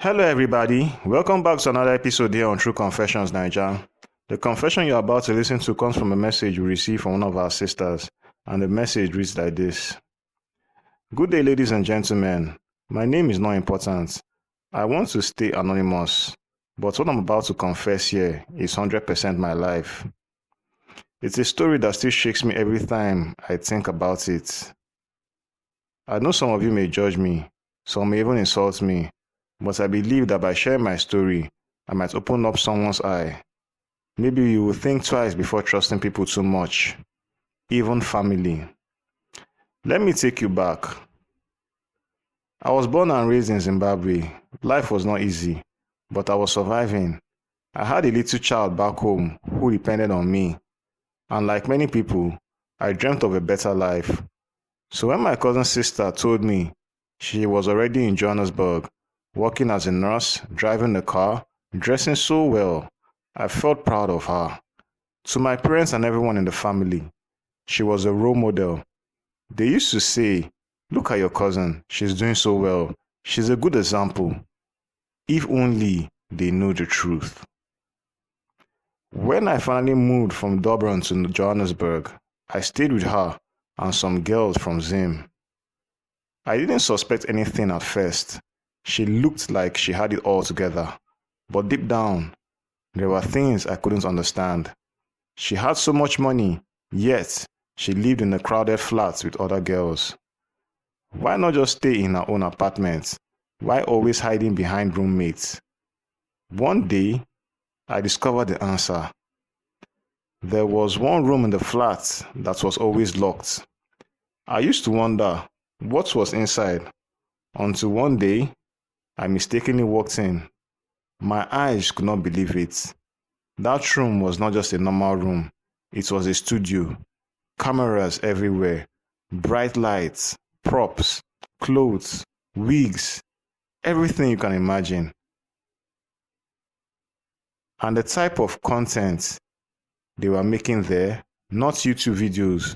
Hello, everybody. Welcome back to another episode here on True Confessions, Naija. The confession you're about to listen to comes from a message we received from one of our sisters, and the message reads like this. Good day, ladies and gentlemen. My name is not important. I want to stay anonymous, but what I'm about to confess here is 100% my life. It's a story that still shakes me every time I think about it. I know some of you may judge me, some may even insult me, but I believe that by sharing my story, I might open up someone's eye. Maybe you will think twice before trusting people too much, even family. Let me take you back. I was born and raised in Zimbabwe. Life was not easy, but I was surviving. I had a little child back home who depended on me. And like many people, I dreamt of a better life. So when my cousin's sister told me she was already in Johannesburg, working as a nurse, driving a car, dressing so well, I felt proud of her. To my parents and everyone in the family, she was a role model. They used to say, "Look at your cousin, she's doing so well. She's a good example." If only they knew the truth. When I finally moved from Durban to Johannesburg, I stayed with her and some girls from Zim. I didn't suspect anything at first. She looked like she had it all together, but deep down, there were things I couldn't understand. She had so much money, yet she lived in a crowded flat with other girls. Why not just stay in her own apartment? Why always hiding behind roommates? One day, I discovered the answer. There was one room in the flat that was always locked. I used to wonder what was inside, until one day, I mistakenly walked in. My eyes could not believe it. That room was not just a normal room. It was a studio. Cameras everywhere. Bright lights, props, clothes, wigs, everything you can imagine. And the type of content they were making there, not YouTube videos,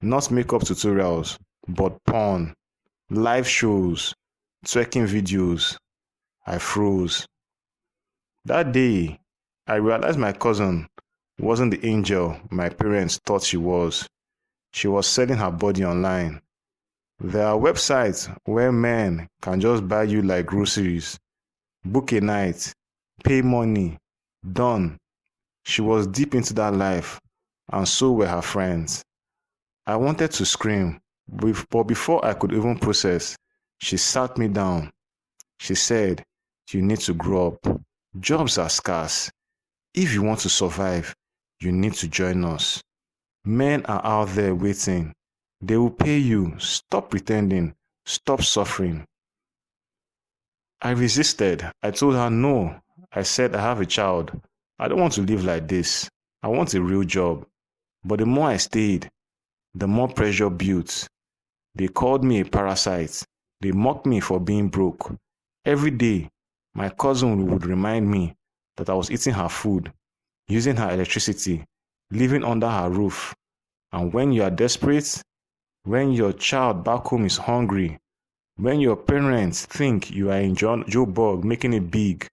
not makeup tutorials, but porn, live shows, twerking videos. I froze. That day, I realized my cousin wasn't the angel my parents thought she was. She was selling her body online. There are websites where men can just buy you like groceries, book a night, pay money, done. She was deep into that life, and so were her friends. I wanted to scream, but before I could even process, she sat me down. She said, "You need to grow up. Jobs are scarce. If you want to survive, you need to join us. Men are out there waiting. They will pay you. Stop pretending. Stop suffering." I resisted. I told her no. I said, "I have a child. I don't want to live like this. I want a real job." But the more I stayed, the more pressure built. They called me a parasite. They mocked me for being broke. Every day, my cousin would remind me that I was eating her food, using her electricity, living under her roof. And when you are desperate, when your child back home is hungry, when your parents think you are in Joburg making it big,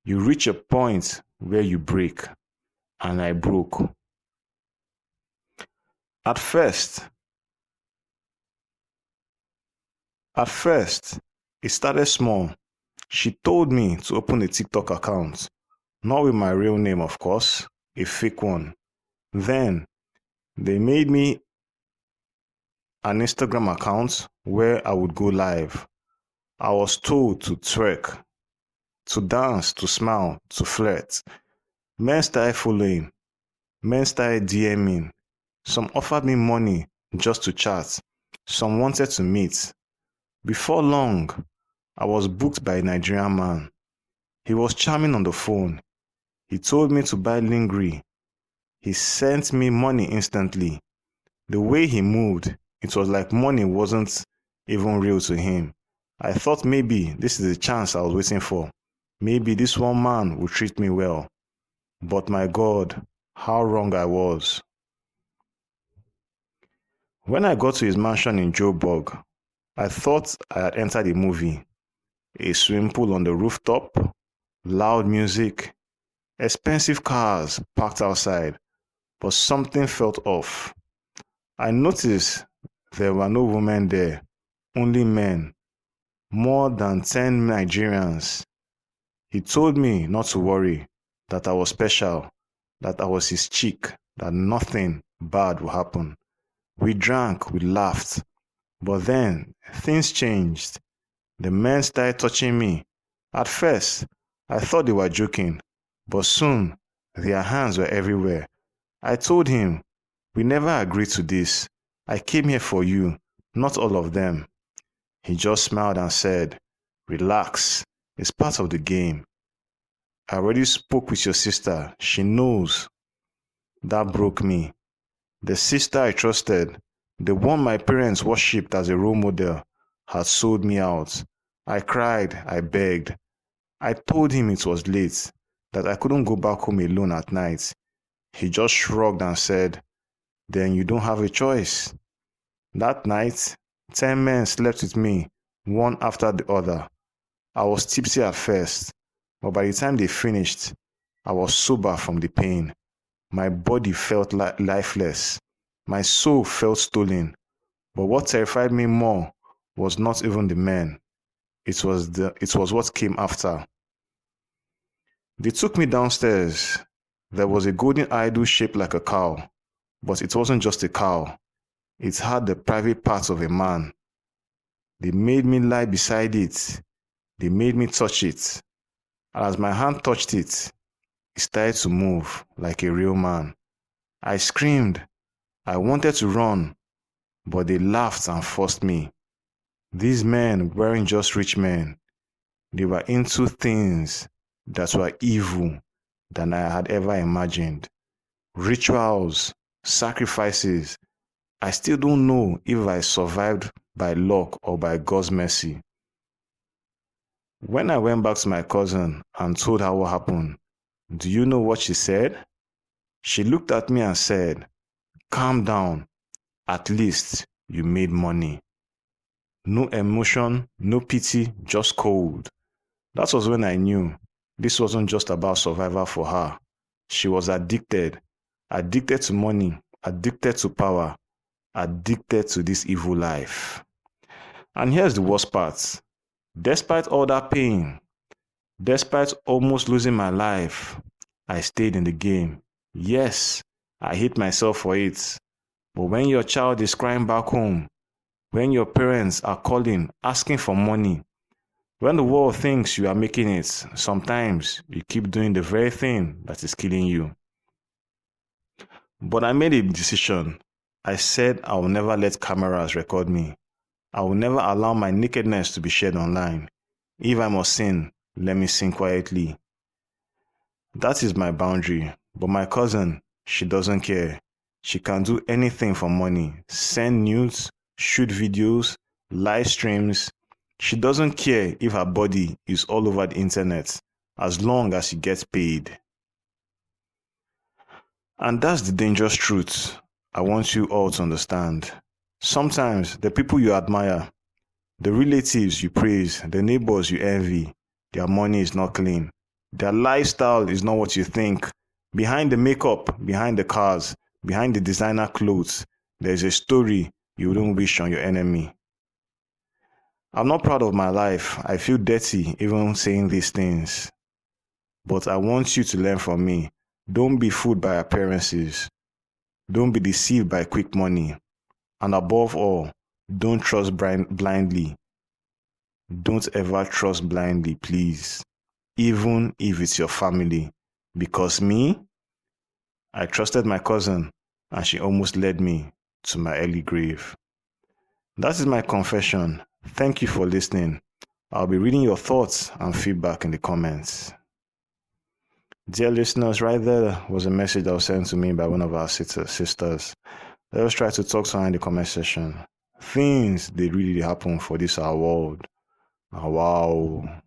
you reach a point where you break. And I broke. At first, it started small. She told me to open a TikTok account, not with my real name, of course, a fake one. Then, they made me an Instagram account where I would go live. I was told to twerk, to dance, to smile, to flirt. Men started following. Men started DMing. Some offered me money just to chat. Some wanted to meet. Before long, I was booked by a Nigerian man. He was charming on the phone. He told me to buy lingerie. He sent me money instantly. The way he moved, it was like money wasn't even real to him. I thought maybe this is the chance I was waiting for. Maybe this one man would treat me well. But my God, how wrong I was. When I got to his mansion in Joburg, I thought I had entered a movie. a swimming pool on the rooftop, loud music, expensive cars parked outside, but something felt off. I noticed there were no women there, only men, more than 10 Nigerians. He told me not to worry, that I was special, that I was his chick, that nothing bad would happen. We drank, we laughed, but then things changed. The men started touching me. At first, I thought they were joking, but soon their hands were everywhere. I told him, we never agreed to this. I came here for you, not all of them. He just smiled and said, relax, it's part of the game. I already spoke with your sister, she knows. That broke me. The sister I trusted, the one my parents worshipped as a role model, had sold me out. I cried, I begged. I told him it was late, that I couldn't go back home alone at night. He just shrugged and said, then you don't have a choice. That night, 10 men slept with me, one after the other. I was tipsy at first, but by the time they finished, I was sober from the pain. My body felt lifeless. My soul felt stolen. But what terrified me more was not even the men. It was what came after. They took me downstairs. There was a golden idol shaped like a cow, but it wasn't just a cow. It had the private parts of a man. They made me lie beside it. They made me touch it. And as my hand touched it, it started to move like a real man. I screamed. I wanted to run, but they laughed and forced me. These men weren't just rich men. They were into things that were evil than I had ever imagined. Rituals, sacrifices. I still don't know if I survived by luck or by God's mercy. When I went back to my cousin and told her what happened, do you know what she said? She looked at me and said, calm down. At least you made money. No emotion, no pity, just cold. That was when I knew this wasn't just about survival for her. She was addicted. Addicted to money, addicted to power, addicted to this evil life. And here's the worst part. Despite all that pain, despite almost losing my life, I stayed in the game. Yes, I hate myself for it. But when your child is crying back home, when your parents are calling, asking for money, when the world thinks you are making it, sometimes you keep doing the very thing that is killing you. But I made a decision. I said I will never let cameras record me. I will never allow my nakedness to be shared online. If I must sin, let me sin quietly. That is my boundary. But my cousin, she doesn't care. She can do anything for money. Send nudes, shoot videos, live streams. She doesn't care if her body is all over the internet, as long as she gets paid. And that's the dangerous truth I want you all to understand. Sometimes the people you admire, the relatives you praise, the neighbors you envy, their money is not clean. Their lifestyle is not what you think. Behind the makeup, behind the cars, behind the designer clothes, there's a story you wouldn't wish on your enemy. I'm not proud of my life. I feel dirty even saying these things. But I want you to learn from me. Don't be fooled by appearances. Don't be deceived by quick money. And above all, don't trust blindly. Don't ever trust blindly, please. Even if it's your family. Because me, I trusted my cousin and she almost led me to my early grave. That is my confession. Thank you for listening. I'll be reading your thoughts and feedback in the comments. Dear listeners, right there was a message that was sent to me by one of our sisters. Let us try to talk to her in the comment section. Things they really happen for this our world. Wow.